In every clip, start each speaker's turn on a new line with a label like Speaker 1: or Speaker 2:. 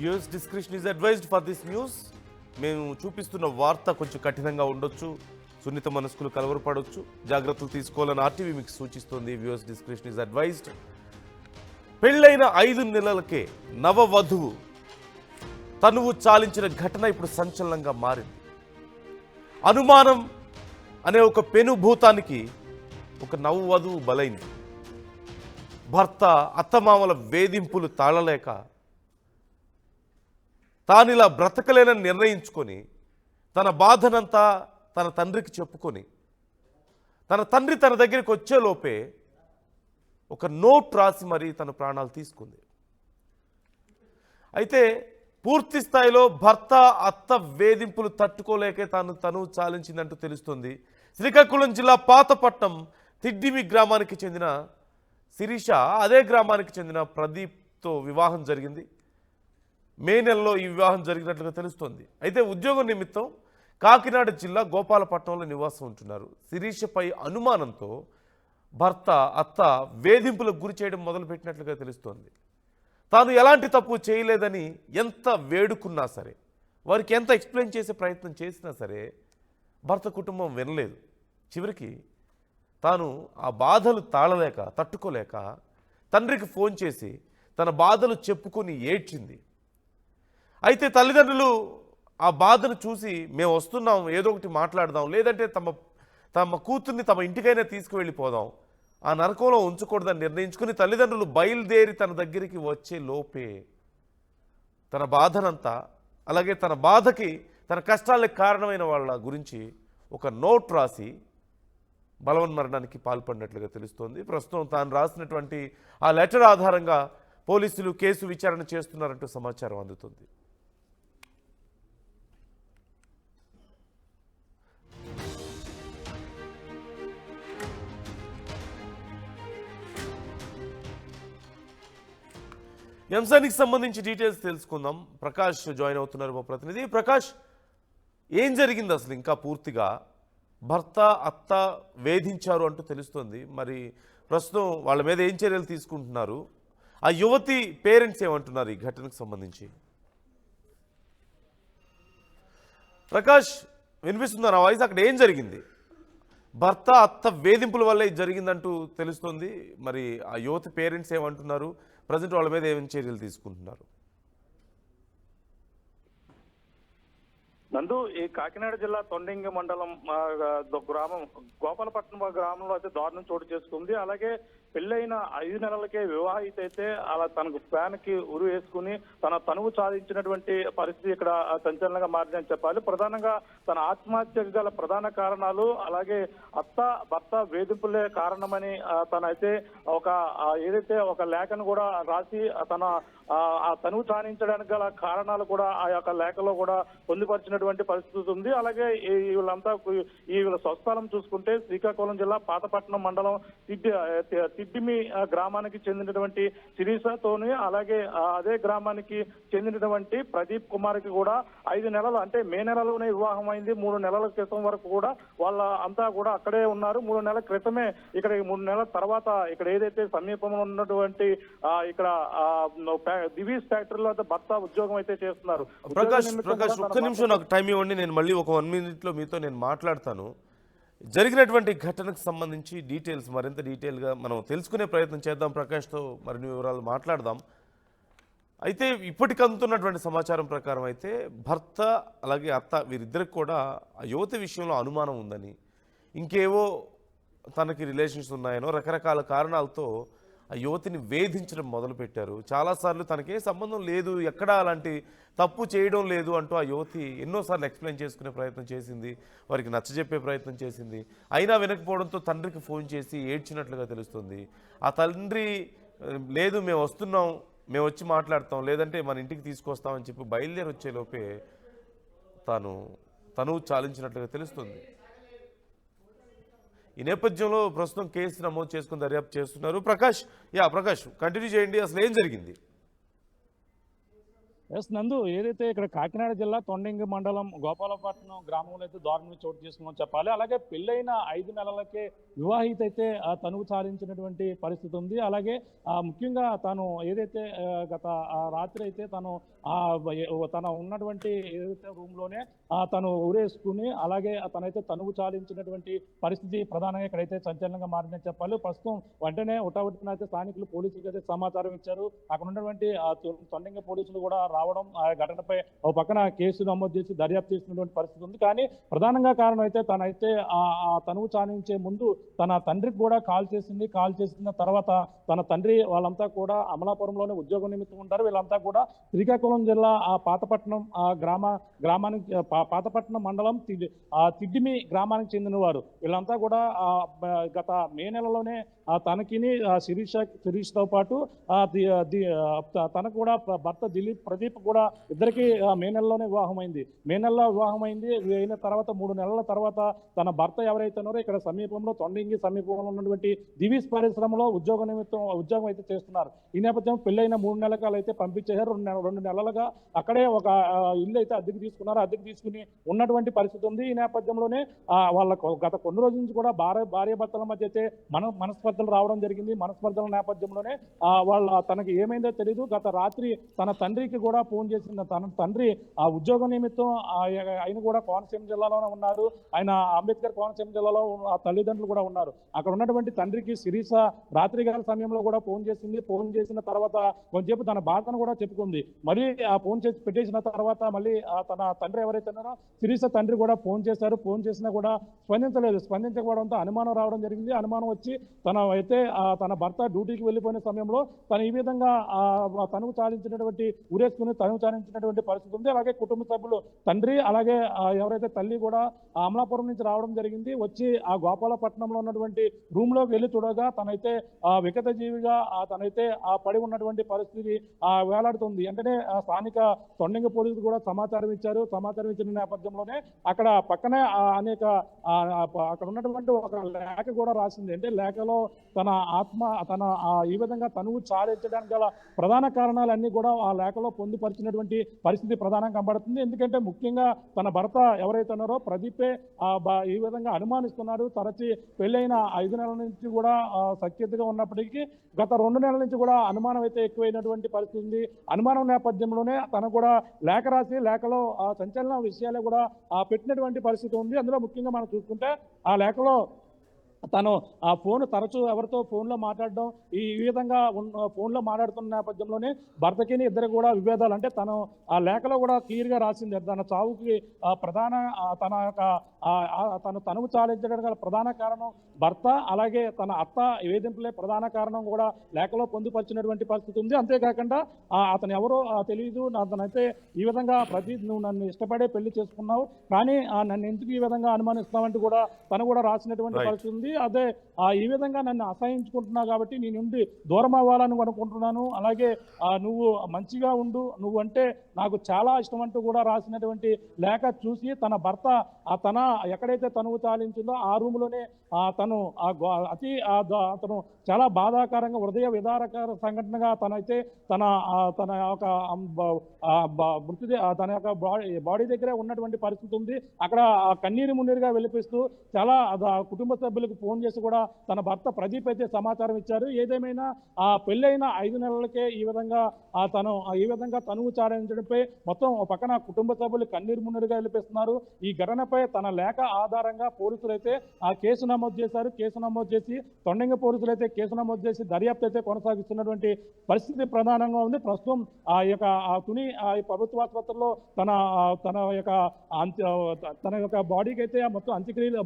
Speaker 1: Viewers discretion is advised for this news. మేము చూపిస్తున్న వార్త కొంచెం కఠినంగా ఉండొచ్చు, సున్నిత మనస్కులు కలవరపడొచ్చు, జాగ్రత్తలు తీసుకోవాలని ఆర్టీవీ మీకు సూచిస్తుంది. Viewers description is advised. పెళ్ళైన 5 నెలలకే నవవధువు తనువు చాలించిన ఘటన ఇప్పుడు సంచలనంగా మారింది. అనుమానం అనే ఒక పెనుభూతానికి ఒక నవవధువు బలైంది. భర్త అత్తమామల వేధింపులు తాళలేక తానిలా బ్రతకలేనని నిర్ణయించుకొని తన బాధనంతా తన తండ్రికి చెప్పుకొని తన తండ్రి తన దగ్గరికి వచ్చేలోపే ఒక నోట్ రాసి మరీ తన ప్రాణాలు తీసుకుంది. అయితే పూర్తి స్థాయిలో భర్త అత్త వేధింపులు తట్టుకోలేకే తను చాలించిందంటూ తెలుస్తుంది. శ్రీకాకుళం జిల్లా పాతపట్నం తిడ్డిమి గ్రామానికి చెందిన శిరీష అదే గ్రామానికి చెందిన ప్రదీప్తో వివాహం జరిగింది. మే నెలలో ఈ వివాహం జరిగినట్లుగా తెలుస్తోంది. అయితే ఉద్యోగం నిమిత్తం కాకినాడ జిల్లా గోపాలపట్నంలో నివాసం ఉంటున్నారు. శిరీషపై అనుమానంతో భర్త అత్త వేధింపులకు గురి చేయడం మొదలుపెట్టినట్లుగా తెలుస్తోంది. తాను ఎలాంటి తప్పు చేయలేదని ఎంత వేడుకున్నా సరే, వారికి ఎంత ఎక్స్ప్లెయిన్ చేసే ప్రయత్నం చేసినా సరే భర్త కుటుంబం వినలేదు. చివరికి తాను ఆ బాధలు తాళలేక తట్టుకోలేక తండ్రికి ఫోన్ చేసి తన బాధలు చెప్పుకొని ఏడ్చింది. అయితే తల్లిదండ్రులు ఆ బాధను చూసి మేము వస్తున్నాం, ఏదో ఒకటి మాట్లాడదాం, లేదంటే తమ కూతుర్ని తమ ఇంటికైనా తీసుకువెళ్ళిపోదాం, ఆ నరకంలో ఉంచకూడదని నిర్ణయించుకుని తల్లిదండ్రులు బయలుదేరి తన దగ్గరికి వచ్చే లోపే తన బాధనంతా, అలాగే తన బాధకి తన కష్టాలకు కారణమైన వాళ్ళ గురించి ఒక నోట్ రాసి బలవన్మరణానికి పాల్పడినట్లుగా తెలుస్తోంది. ప్రస్తుతం తాను రాసినటువంటి ఆ లెటర్ ఆధారంగా పోలీసులు కేసు విచారణ చేస్తున్నారంటూ సమాచారం అందుతుంది. ఈ అంశానికి సంబంధించి డీటెయిల్స్ తెలుసుకుందాం. ప్రకాష్ జాయిన్ అవుతున్నారు, మా ప్రతినిధి. ప్రకాష్, ఏం జరిగింది అసలు? ఇంకా పూర్తిగా భర్త అత్త వేధించారు అంటూ తెలుస్తోంది. మరి ప్రస్తుతం వాళ్ళ మీద ఏం చర్యలు తీసుకుంటున్నారు? ఆ యువతి పేరెంట్స్ ఏమంటున్నారు ఈ ఘటనకు సంబంధించి? ప్రకాష్, వినిపిస్తుందా నా వాయిస్? అక్కడ ఏం జరిగింది? భర్త అత్త వేధింపుల వల్ల ఇది జరిగిందంటూ తెలుస్తుంది. మరి ఆ యువతి పేరెంట్స్ ఏమంటున్నారు? ప్రజెంట్ వాళ్ళ మీద ఏమైనా చర్యలు తీసుకుంటున్నారు?
Speaker 2: నందు, ఈ కాకినాడ జిల్లా తొండంగి మండలం గ్రామం గోపాలపట్నం గ్రామంలో అయితే దారుణం చోటు చేసుకుంది. అలాగే పెళ్ళైన 5 నెలలకే వివాహిత అయితే అలా తనకు ఫ్యాన్ కి ఉరి వేసుకుని తన తనువు సాధించినటువంటి పరిస్థితి ఇక్కడ సంచలనంగా మారిందని చెప్పాలి. ప్రధానంగా తన ఆత్మహత్యకు గల ప్రధాన కారణాలు, అలాగే అత్త భర్త వేధింపులే కారణమని తనైతే ఏదైతే ఒక లేఖను కూడా రాసి ఆ తనువు సాధించడానికి గల కారణాలు కూడా ఆ యొక్క లేఖలో కూడా పొందుపరిచినటువంటి పరిస్థితి ఉంది. అలాగే వీళ్ళ స్వస్థలం చూసుకుంటే శ్రీకాకుళం జిల్లా పాతపట్నం మండలం తిడ్డిమి గ్రామానికి చెందినటువంటి శిరీషతోని, అలాగే అదే గ్రామానికి చెందినటువంటి ప్రదీప్ కుమార్కి కూడా 5 నెలలు అంటే మే నెలలోనే వివాహం అయింది. 3 నెలల క్రితం వరకు కూడా వాళ్ళ అంతా కూడా అక్కడే ఉన్నారు. 3 నెలల క్రితమే ఇక్కడ 3 నెలల తర్వాత ఇక్కడ ఏదైతే సమీపంలో ఉన్నటువంటి ఇక్కడ దివీస్ ఫ్యాక్టరీలో అయితే భర్త ఉద్యోగం అయితే చేస్తున్నారు.
Speaker 1: ప్రకాష్, ఒక్క నిమిషం నాకు టైం ఇవ్వండి. నేను మళ్ళీ ఒక 1 minute లో మీతో నేను మాట్లాడతాను. జరిగినటువంటి ఘటనకు సంబంధించి డీటెయిల్స్ మరింత డీటెయిల్గా మనం తెలుసుకునే ప్రయత్నం చేద్దాం. ప్రకాష్తో మరిన్ని వివరాలు మాట్లాడదాం. అయితే ఇప్పటికంతున్నటువంటి సమాచారం ప్రకారం అయితే భర్త అలాగే అత్త వీరిద్దరికి కూడా ఆ యువతి విషయంలో అనుమానం ఉందని, ఇంకేవో తనకి రిలేషన్స్ ఉన్నాయనో రకరకాల కారణాలతో ఆ యువతిని వేధించడం మొదలుపెట్టారు. చాలాసార్లు తనకే సంబంధం లేదు, ఎక్కడా అలాంటి తప్పు చేయడం లేదు అంటూ ఆ యువతి ఎన్నోసార్లు ఎక్స్ప్లెయిన్ చేసుకునే ప్రయత్నం చేసింది, వారికి నచ్చజెప్పే ప్రయత్నం చేసింది. అయినా వినకపోవడంతో తండ్రికి ఫోన్ చేసి ఏడ్చినట్లుగా తెలుస్తుంది. ఆ తండ్రి లేదు, మేము వస్తున్నాం, మేము వచ్చి మాట్లాడతాం, లేదంటే మన ఇంటికి తీసుకొస్తామని చెప్పి బయలుదేరి వచ్చేలోపే తను చాలించినట్లుగా తెలుస్తుంది. ఈ నేపథ్యంలో ప్రస్తుతం కేసు నమోదు చేసుకుని దర్యాప్తు చేస్తున్నారు. ప్రకాష్ కంటిన్యూ చేయండి. అసలు ఏం జరిగింది?
Speaker 3: ఎస్ నందు, ఏదైతే ఇక్కడ కాకినాడ జిల్లా తొండంగి మండలం గోపాలపట్నం గ్రామంలో అయితే దారుణం చోటు చేసుకుందని చెప్పాలి. అలాగే పెళ్ళైన 5 నెలలకే వివాహిత అయితే తనువు చాలించినటువంటి పరిస్థితి ఉంది. అలాగే ముఖ్యంగా తను ఏదైతే గత రాత్రి అయితే తన ఉన్నటువంటి ఏదైతే రూమ్లోనే తను ఊరేసుకుని అలాగే తనైతే తనువు చాలించినటువంటి పరిస్థితి ప్రధానంగా ఇక్కడైతే సంచలనంగా మారిందని చెప్పాలి. ప్రస్తుతం వెంటనే ఉటావుటిన అయితే స్థానికులు పోలీసులకు అయితే సమాచారం ఇచ్చారు. అక్కడ ఉన్నటువంటి తొండంగి పోలీసులు కూడా రావడం ఆ ఘటనపై ఒక పక్కన కేసు నమోదు చేసి దర్యాప్తు చేసినటువంటి పరిస్థితి ఉంది. కానీ ప్రధానంగా కారణం అయితే తనైతే ఆ తనువు చాలించే ముందు తన తండ్రికి కూడా కాల్ చేసిన తర్వాత తన తండ్రి వాళ్ళంతా కూడా అమలాపురంలోనే ఉద్యోగం నిమిత్తం ఉంటారు. వీళ్ళంతా కూడా శ్రీకాకుళం జిల్లా ఆ పాతపట్నం గ్రామానికి పాతపట్నం మండలం తిడ్డిమి గ్రామానికి చెందిన వారు. వీళ్ళంతా కూడా గత మే నెలలోనే తనకిని శిరీష్తో పాటు తనకు కూడా భర్త ప్రదీప్ కూడా ఇద్దరికి మే నెలలోనే వివాహమైంది. అయిన తర్వాత 3 నెలల తర్వాత తన భర్త ఎవరైతే ఉన్నారో ఇక్కడ సమీపంలో తొండంగి సమీపంలో ఉన్నటువంటి దివీస్ పరిశ్రమలో ఉద్యోగం అయితే చేస్తున్నారు. ఈ నేపథ్యం పెళ్ళైన 3 నెలల అయితే పంపించేశారు. 2 నెలలుగా అక్కడే ఒక ఇల్లు అయితే అద్దెకు తీసుకున్నారు. అద్దెకు తీసుకుని ఉన్నటువంటి పరిస్థితి ఉంది. ఈ నేపథ్యంలోనే వాళ్ళకు గత కొన్ని రోజుల నుంచి కూడా భార్య భర్తల మధ్య అయితే మనస్పర్ధలు రావడం జరిగింది. మనస్పర్ధల నేపథ్యంలోనే తనకి ఏమైందో తెలియదు. గత రాత్రి తన తండ్రికి కూడా ఫోన్ చేసిన తన తండ్రి ఆ ఉద్యోగం నిమిత్తం ఆయన కూడా కోనసీమ జిల్లాలోనే ఉన్నారు. ఆయన అంబేద్కర్ కోనసీమ జిల్లాలో తల్లిదండ్రులు కూడా ఉన్నారు. అక్కడ ఉన్నటువంటి తండ్రికి శిరీష రాత్రి గారి సమయంలో కూడా ఫోన్ చేసింది. ఫోన్ చేసిన తర్వాత కొంచెంసేపు తన బాధను కూడా చెప్పుకుంది. మళ్ళీ ఆ ఫోన్ చేసి పెట్టేసిన తర్వాత మళ్ళీ తన తండ్రి ఎవరైతే ఉన్నారో శిరీష తండ్రి కూడా ఫోన్ చేశారు. ఫోన్ చేసినా కూడా స్పందించకపోవడంతో అనుమానం రావడం జరిగింది. అనుమానం వచ్చి తన భర్త డ్యూటీకి వెళ్ళిపోయిన సమయంలో తను ఈ విధంగా తనువు చాలించినటువంటి తనువు చాలించినటువంటి పరిస్థితి ఉంది. అలాగే కుటుంబ సభ్యులు తండ్రి అలాగే ఎవరైతే తల్లి కూడా అమలాపురం నుంచి రావడం జరిగింది. వచ్చి ఆ గోపాలపట్నంలో ఉన్నటువంటి రూమ్ లోకి వెళ్ళి చూడగా తనైతే వికట జీవిగా తనైతే పడి ఉన్నటువంటి పరిస్థితి వేలాడుతుంది. వెంటనే స్థానిక తొండంగి పోలీసులు కూడా సమాచారం ఇచ్చారు. సమాచారం ఇచ్చిన నేపథ్యంలోనే అక్కడ పక్కనే అక్కడ ఉన్నటువంటి ఒక లేఖ కూడా రాసింది. అంటే లేఖలో తన ఈ విధంగా తనువు చాలించడానికి గల ప్రధాన కారణాలన్నీ కూడా ఆ లేఖలో పొందుపరిచినటువంటి పరిస్థితి ప్రధానంగా కనబడుతుంది. ఎందుకంటే ముఖ్యంగా తన భర్త ఎవరైతే ఉన్నారో ప్రదీపే ఈ విధంగా అనుమానిస్తున్నారు. తరచి పెళ్ళైన 5 నెలల నుంచి కూడా సఖ్యతగా ఉన్నప్పటికీ గత 2 నెలల నుంచి కూడా అనుమానం అయితే ఎక్కువైనటువంటి పరిస్థితి ఉంది. అనుమానం నేపథ్యంలోనే తను కూడా లేఖ రాసి లేఖలో సంచలన విషయాలే కూడా పెట్టినటువంటి పరిస్థితి ఉంది. అందులో ముఖ్యంగా మనం చూసుకుంటే ఆ లేఖలో తను ఆ తరచూ ఎవరితో ఫోన్లో మాట్లాడడం ఈ విధంగా ఫోన్లో మాట్లాడుతున్న నేపథ్యంలోనే భర్తకి ఇద్దరు కూడా విభేదాలు. అంటే తను ఆ లేఖలో కూడా క్లియర్గా రాసింది తన చావుకి తను తనువు చాలించడానికి గల ప్రధాన కారణం భర్త అలాగే తన అత్త వేధింపులే ప్రధాన కారణం కూడా లేఖలో పొందుపరిచినటువంటి పరిస్థితి ఉంది. అంతేకాకుండా అతను ఎవరో తెలియదు, అతనైతే ఈ విధంగా నువ్వు నన్ను ఇష్టపడే పెళ్లి చేసుకున్నావు కానీ నన్ను ఎందుకు ఈ విధంగా అనుమానిస్తున్నావంటూ కూడా తను కూడా రాసినటువంటి పరిస్థితి ఉంది. అదే ఈ విధంగా నన్ను అసహించుకుంటున్నావు కాబట్టి నీ నుండి దూరం అవ్వాలని అనుకుంటున్నాను. అలాగే నువ్వు మంచిగా ఉండు, నువ్వు అంటే నాకు చాలా ఇష్టం అంటూ కూడా రాసినటువంటి లేఖ చూసి తన భర్త తన ఎక్కడైతే తనువు చాలించిందో ఆ రూమ్లోనే తను అతను చాలా బాధాకరంగా హృదయ విదారకర సంఘటనగా తన యొక్క తన యొక్క బాడీ దగ్గరే ఉన్నటువంటి పరిస్థితి ఉంది. అక్కడ కన్నీరు మున్నీరుగా వెలిపిస్తూ చాలా కుటుంబ సభ్యులకు ఫోన్ చేసి కూడా తన భర్త ప్రదీప్ అయితే సమాచారం ఇచ్చారు. ఏదేమైనా పెళ్ళైన 5 నెలలకే ఈ విధంగా తనువు చాలించడంపై మొత్తం పక్కన కుటుంబ సభ్యులు కన్నీరు మున్నీరుగా వెలిపిస్తున్నారు. ఈ ఘటనపై తన లేఖ ఆధారంగా పోలీసులు అయితే కేసు నమోదు చేశారు. కేసు నమోదు చేసి తొండంగి పోలీసులు అయితే కేసు నమోదు చేసి దర్యాప్తు అయితే కొనసాగిస్తున్నటువంటి పరిస్థితి ప్రధానంగా ఉంది. ప్రస్తుతం తుని ప్రభుత్వ ఆసుపత్రిలో తన యొక్క బాడీకి అయితే మొత్తం అంత్యక్రియలు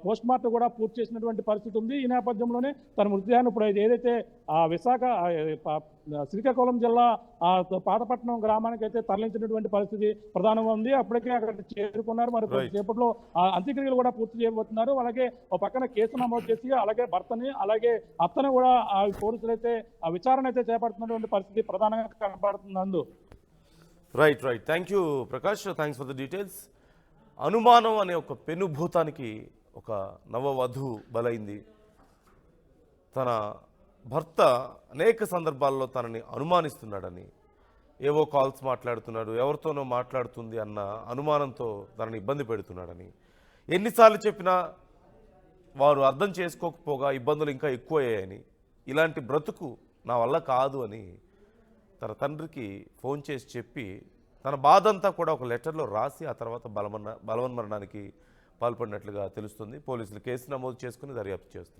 Speaker 3: పోస్ట్ మార్టం కూడా పూర్తి చేసినటువంటి పరిస్థితి ఉంది. ఈ నేపథ్యంలోనే తన మృతదేహాన్ని ఇప్పుడు ఏదైతే విశాఖ శ్రీకాకుళం జిల్లా పాతపట్నం గ్రామానికి అయితే తరలించినటువంటి పరిస్థితి ప్రధానంగా ఉంది. అప్పటికే అక్కడ చేరుకున్నారు. మరి కొద్దిసేపట్లో అంత్యక్రియలు కూడా పూర్తి చేయబోతున్నారు. అలాగే ఒక పక్కన కేసు నమోదు చేసి అలాగే భర్తని అలాగే అత్తని కూడా పోలీసులు అయితే విచారణ అయితే చేపడుతున్నటువంటి పరిస్థితి ప్రధానంగా కనబడుతుంది.
Speaker 1: Right thank you Prakash, thanks for the details. అనుమానం అనే ఒక పెనుభూతానికి ఒక నవవధు బలైంది. తన భర్త అనేక సందర్భాల్లో తనని అనుమానిస్తున్నాడని, ఏవో కాల్స్ మాట్లాడుతున్నాడు, ఎవరితోనో మాట్లాడుతుంది అన్న అనుమానంతో తనని ఇబ్బంది పెడుతున్నాడని, ఎన్నిసార్లు చెప్పినా వారు అర్థం చేసుకోకపోగా ఇబ్బందులు ఇంకా ఎక్కువయ్యాయని, ఇలాంటి బ్రతుకు నా వల్ల కాదు అని తన తండ్రికి ఫోన్ చేసి చెప్పి తన బాధ అంతా కూడా ఒక లెటర్లో రాసి ఆ తర్వాత బలవన్మరణానికి పాల్పడినట్లుగా తెలుస్తుంది. పోలీసులు కేసు నమోదు చేసుకుని దర్యాప్తు చేస్తున్నారు.